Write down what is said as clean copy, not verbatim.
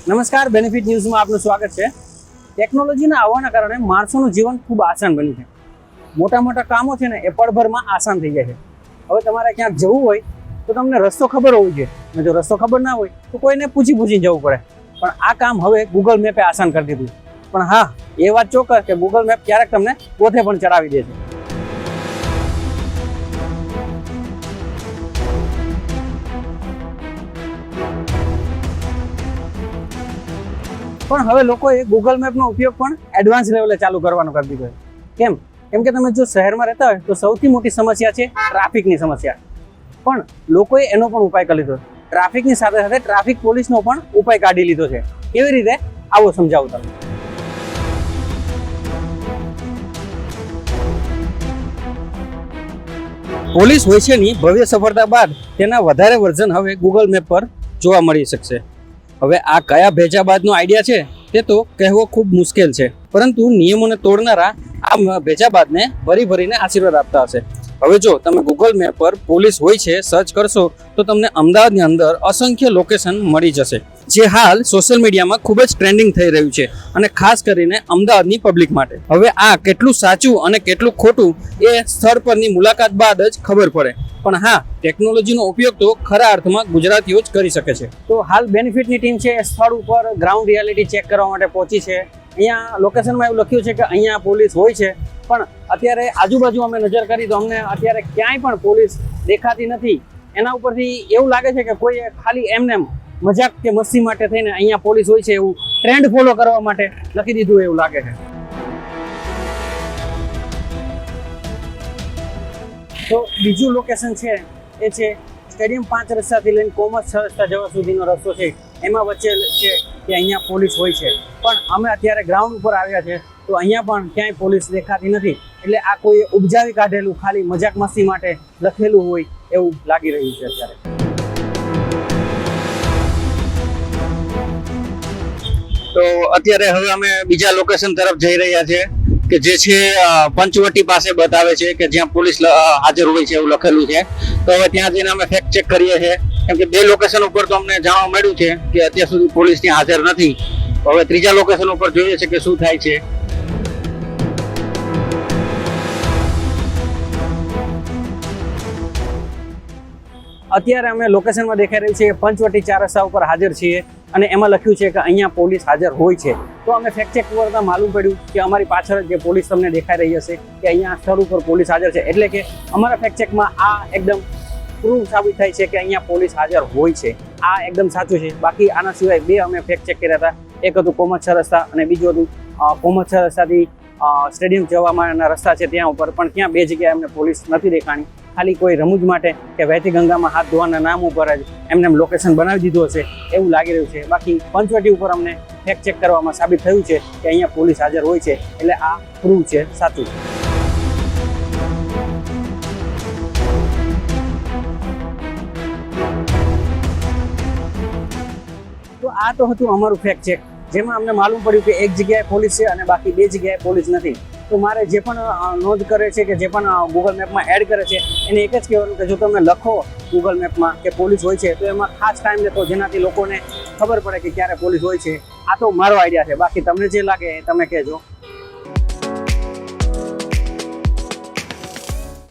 નમસ્કાર, બેનિફિટ ન્યૂઝમાં આપનું સ્વાગત છે। ટેકનોલોજીના આવવાના કારણે માણસોનું જીવન ખૂબ આસાન બન્યું છે। મોટા મોટા કામો છે ને એ પળભરમાં આસાન થઈ જાય છે। હવે તમારે ક્યાંક જવું હોય તો તમને રસ્તો ખબર હોવો જોઈએ, અને જો રસ્તો ખબર ના હોય તો કોઈને પૂછીને જવું પડે। પણ આ કામ હવે ગૂગલ મેપે આસાન કરી દીધું। પણ હા, એ વાત ચોક્કસ કે ગૂગલ મેપ ક્યારેક તમને પોતે પણ ચડાવી દે છે। પણ હવે લોકોએ ગૂગલ મેપનો ઉપયોગ પણ એડવાન્સ લેવલે ચાલુ કરવાનો કરી દીધો છે। કેમ કે તમે જો શહેરમાં રહેતા હોય તો સૌથી મોટી સમસ્યા છે ટ્રાફિકની સમસ્યા। પણ લોકોએ એનો પણ ઉપાય કરી લીધો। ટ્રાફિકની સાથે સાથે ટ્રાફિક પોલીસનો પણ ઉપાય કાઢી લીધો છે। કેવી રીતે, આવો સમજાવું તમને। પોલીસ વૈશ્યની ભવ્ય સફળતા બાદ તેના વધારે વર્ઝન હવે ગૂગલ મેપ પર જોવા મળી શકશે। હવે આ કયા ભેજાબાદનો આઈડિયા છે તે તો કહેવો ખૂબ મુશ્કેલ છે, પરંતુ નિયમોને તોડનારા આ ભેજાબાદને ભરીને આશીર્વાદ આપતા હશે। હવે જો તમે ગૂગલ મેપ પર પોલીસ હોય છે સર્ચ કરશો તો તમને અમદાવાદની અંદર અસંખ્ય લોકેશન મળી જશે, જે હાલ સોશિયલ મીડિયામાં ખૂબ જ ટ્રેન્ડિંગ થઈ રહ્યું છે, અને ખાસ કરીને અમદાવાદની પબ્લિક માટે। હવે આ કેટલું સાચું અને કેટલું ખોટું એ સ્થળ પરની મુલાકાત બાદ જ ખબર પડે। પણ હા, ટેકનોલોજીનો ઉપયોગ તો ખરા અર્થમાં ગુજરાતીઓ જ કરી શકે છે। તો હાલ બેનિફિટની ટીમ છે સ્થળ ઉપર ગ્રાઉન્ડ રિયાલિટી ચેક કરવા માટે પહોંચી છે। અહીંયા લોકેશનમાં એવું લખ્યું છે કે અહીંયા પોલીસ હોય છે, પણ અત્યારે આજુબાજુ અમે નજર કરી તો અમને અત્યારે ક્યાંય પણ પોલીસ દેખાતી નથી। એના ઉપરથી એવું લાગે છે કે કોઈ ખાલી એમને મજાક કે મસ્તી માટે થઈને અહીંયા પોલીસ હોય છે એવું ટ્રેન્ડ ફોલો કરવા માટે લખી દીધું એવું લાગે છે। તો બીજું લોકેશન છે એ છે સ્ટેડિયમ 5 રસ્તાથી લઈને કોમર્સ 6 રસ્તા જવા સુધીનો રસ્તો છે। એમાં વચ્ચે છે કે અહીંયા પોલીસ હોય છે, પણ અમે અત્યારે ગ્રાઉન્ડ ઉપર આવ્યા છે તો અહીંયા પણ ક્યાંય પોલીસ દેખાતી નથી। એટલે આ કોઈ ઉપજાવી કાઢેલું ખાલી મજાક મસ્તી માટે લખેલું હોય એવું લાગી રહ્યું છે અત્યારે। તો અત્યારે હવે અમે બીજા લોકેશન તરફ જઈ રહ્યા છે કે જે છે પંચવટી પાસે બતાવે છે કે જ્યાં પોલીસ હાજર હોય છે એવું લખેલું છે। તો હવે ત્યાં જઈને અમે ફેક્ટ ચેક કરીએ છીએ, કેમ કે બે લોકેશન ઉપર તો અમને જાણવા મળ્યું છે કે અત્યાર સુધી પોલીસ ત્યાં હાજર નથી। તો હવે ત્રીજા લોકેશન ઉપર જોઈએ છે કે શું થાય છે। અત્યારે અમે લોકેશનમાં દેખાઈ રહ્યું છે કે પંચવટી 4 રસ્તા ઉપર હાજર છીએ, અને એમાં લખ્યું છે કે અહીંયા પોલીસ હાજર હોય છે। તો અમે ફેક્ટ ચેક કરતા માલુમ પડ્યું કે અમારી પાછળ જે પોલીસ તમને દેખાઈ રહી હશે કે અહીંયા સ્થળ ઉપર પોલીસ હાજર છે, એટલે કે અમારા ફેક્ટ ચેકમાં આ એકદમ પ્રૂવ સાબિત થાય છે કે અહીંયા પોલીસ હાજર હોય છે। આ એકદમ સાચું છે। બાકી આના સિવાય બે અમે ફેક્ટ ચેક કર્યા હતા। એક હતું કોમર્સ 6 રસ્તા અને બીજું હતું કોમર્સ 6 રસ્તાથી સ્ટેડિયમ જવાના રસ્તા છે ત્યાં ઉપર, પણ ત્યાં બે જગ્યાએ અમને પોલીસ નથી દેખાણી। ખાલી કોઈ રમૂજ માટે કે વહેતી ગંગામાં હાથ ધોવાના નામ ઉપર જ એમને લોકેશન બનાવી દીધું હશે એવું લાગી રહ્યું છે। બાકી પંચવટી ઉપર અમને ફેક્ટ ચેક કરવામાં સાબિત થયું છે કે અહીંયા પોલીસ હાજર હોય છે, એટલે આ પ્રૂવ છે સાચું। તો આ તો હતું અમારું ફેક્ટ ચેક, જેમાં અમને માલુમ પડ્યું કે એક જગ્યાએ પોલીસ છે અને બાકી બે જગ્યાએ પોલીસ નથી। તો મારે જે પણ નોંધ કરે છે કે જે પણ ગૂગલ મેપમાં એડ કરે છે એને એક જ કહેવાનું કે જો તમે લખો ગૂગલ મેપમાં કે પોલીસ હોય છે તો એમાં ખાસ ટાઈમ લેતો, જેનાથી લોકોને ખબર પડે કે ક્યારે પોલીસ હોય છે। આ તો મારો આઈડિયા છે, બાકી તમને જે લાગે એ તમે કહેજો।